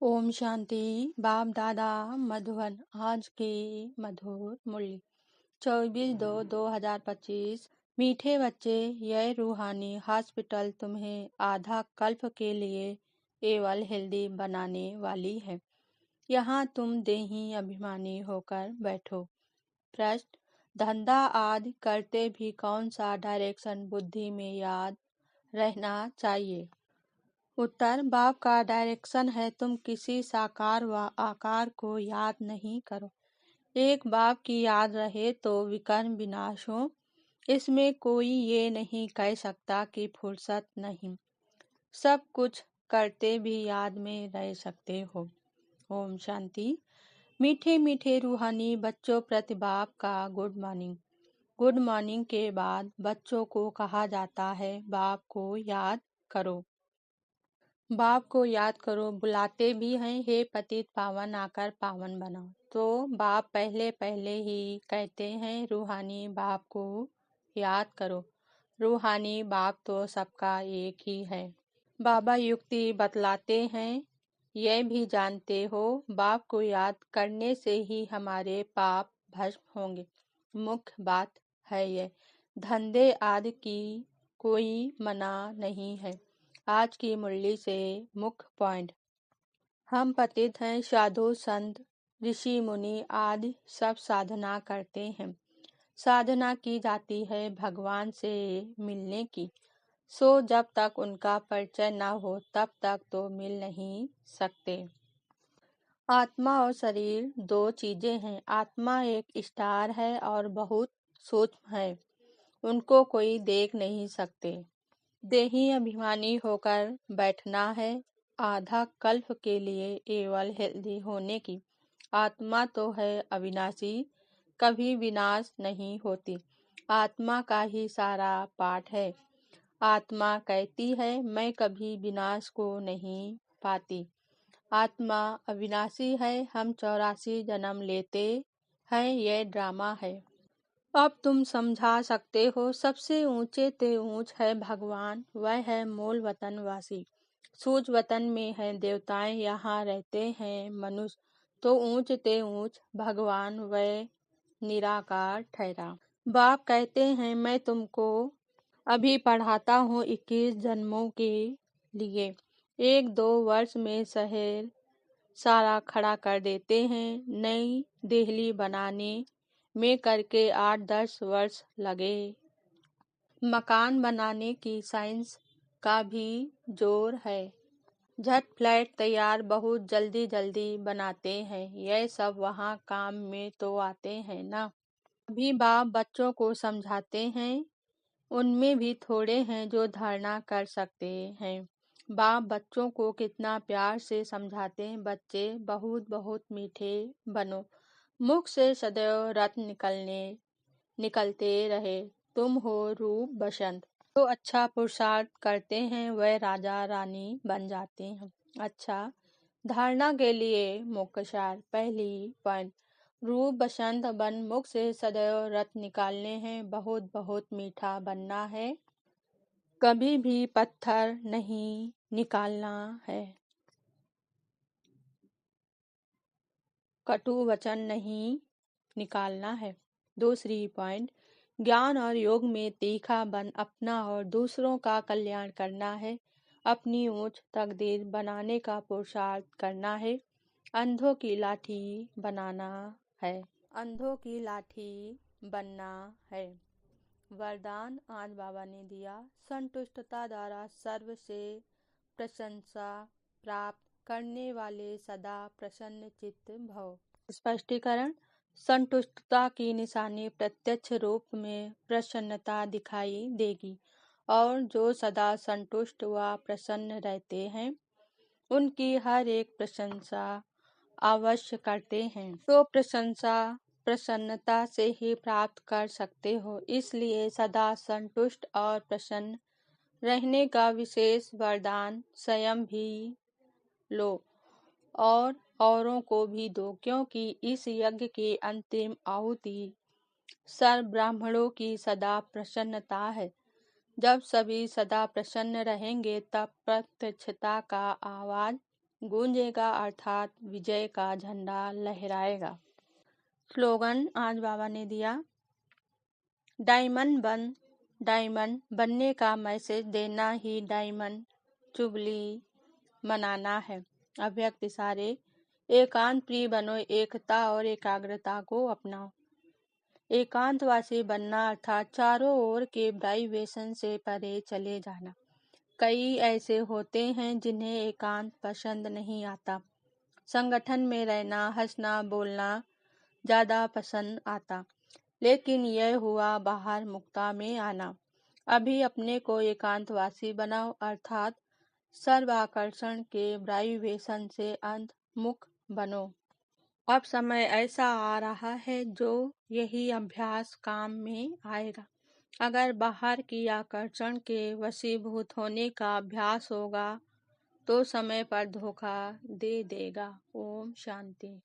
ओम शांति। बाप दादा मधुबन। आज की मधुर मूल्य 24/2/2025। मीठे बच्चे, यह रूहानी हॉस्पिटल तुम्हें आधा कल्प के लिए एवल हेल्दी बनाने वाली है। यहाँ तुम देही अभिमानी होकर बैठो। प्रश्न: धंधा आदि करते भी कौन सा डायरेक्शन बुद्धि में याद रहना चाहिए? उत्तर: बाप का डायरेक्शन है तुम किसी साकार व आकार को याद नहीं करो। एक बाप की याद रहे तो विकर्म विनाश हो। इसमें कोई ये नहीं कह सकता कि फुर्सत नहीं। सब कुछ करते भी याद में रह सकते हो। ओम शांति। मीठे मीठे रूहानी बच्चों प्रति बाप का गुड मॉर्निंग। गुड मॉर्निंग के बाद बच्चों को कहा जाता है बाप को याद करो। बाप को याद करो। बुलाते भी हैं हे पतित पावन आकर पावन बनाओ। तो बाप पहले पहले ही कहते हैं रूहानी बाप को याद करो। रूहानी बाप तो सबका एक ही है। बाबा युक्ति बतलाते हैं, यह भी जानते हो बाप को याद करने से ही हमारे पाप भस्म होंगे। मुख्य बात है यह। धंधे आदि की कोई मना नहीं है। आज की मुरली से मुख्य पॉइंट: हम पतित हैं। साधु संत ऋषि मुनि आदि सब साधना करते हैं। साधना की जाती है भगवान से मिलने की। सो जब तक उनका परिचय न हो तब तक तो मिल नहीं सकते। आत्मा और शरीर दो चीजें हैं। आत्मा एक स्टार है और बहुत सूक्ष्म है। उनको कोई देख नहीं सकते। देही अभिमानी होकर बैठना है आधा कल्प के लिए एवल हेल्दी होने की। आत्मा तो है अविनाशी, कभी विनाश नहीं होती। आत्मा का ही सारा पाठ है। आत्मा कहती है मैं कभी विनाश को नहीं पाती। आत्मा अविनाशी है। हम 84 जन्म लेते हैं, यह ड्रामा है। अब तुम समझा सकते हो। सबसे ऊंचे ते ऊंच है भगवान, वह है मूल वतन वासी। सूज वतन में है देवताएं, यहाँ रहते हैं मनुष्य। तो ऊंच ते ऊंच भगवान वह निराकार ठहरा। बाप कहते हैं मैं तुमको अभी पढ़ाता हूँ 21 जन्मों के लिए। 1-2 वर्ष में शहर सारा खड़ा कर देते हैं। नई देहली बनाने में करके 8-10 वर्ष लगे। मकान बनाने की साइंस का भी जोर है। झट फ्लैट तैयार बहुत जल्दी जल्दी बनाते हैं। यह सब वहाँ काम में तो आते हैं ना। अभी बाप बच्चों को समझाते हैं। उनमें भी थोड़े हैं जो धारणा कर सकते हैं। बाप बच्चों को कितना प्यार से समझाते हैं। बच्चे बहुत बहुत मीठे बनो। मुख से सदैव रत्न निकलते रहे। तुम हो रूप बसंत। तो अच्छा पुरुषार्थ करते हैं वह राजा रानी बन जाते हैं। अच्छा, धारणा के लिए मुख्य सार। पहली पॉइंट: रूप बसंत बन मुख से सदैव रत्न निकालने हैं। बहुत बहुत मीठा बनना है। कभी भी पत्थर नहीं निकालना है। कटु वचन नहीं निकालना है। दूसरी पॉइंट: ज्ञान और योग में तीखा बन अपना और दूसरों का कल्याण करना है। अपनी ऊंच तकदीर बनाने का पुरुषार्थ करना है। अंधों की लाठी बनाना है। अंधों की लाठी बनना है। वरदान आज बाबा ने दिया। संतुष्टता द्वारा सर्व से प्रशंसा प्राप्त करने वाले सदा प्रसन्न चित्त भव। स्पष्टीकरण: संतुष्टता की निशानी प्रत्यक्ष रूप में प्रसन्नता दिखाई देगी और जो सदा संतुष्ट व प्रसन्न रहते हैं उनकी हर एक प्रशंसा अवश्य करते हैं। तो प्रशंसा प्रसन्नता से ही प्राप्त कर सकते हो। इसलिए सदा संतुष्ट और प्रसन्न रहने का विशेष वरदान स्वयं भी लो और औरों को भी दो, क्योंकि इस यज्ञ की अंतिम आहुति सर्व ब्राह्मणों की सदा प्रसन्नता है। जब सभी सदा प्रसन्न रहेंगे तब प्रत्यक्षता का आवाज गूंजेगा अर्थात विजय का झंडा लहराएगा। स्लोगन आज बाबा ने दिया, डायमंड बनने का मैसेज देना ही डायमंड जुबली मनाना है। अव्यक्त इशारे, एकांत प्रिय बनो, एकता और एकाग्रता को अपनाओ। एकांतवासी बनना अर्थात चारों ओर के वाइब्रेशन से परे चले जाना। कई ऐसे होते हैं जिन्हें एकांत पसंद नहीं आता। संगठन में रहना, हंसना बोलना ज्यादा पसंद आता, लेकिन यह हुआ बाहर मुक्ता में आना। अभी अपने को एकांतवासी बनाओ अर्थात सर्व आकर्षण के वाइब्रेशन से अंतर्मुख बनो। अब समय ऐसा आ रहा है जो यही अभ्यास काम में आएगा। अगर बाहर की आकर्षण के वशीभूत होने का अभ्यास होगा तो समय पर धोखा दे देगा। ओम शांति।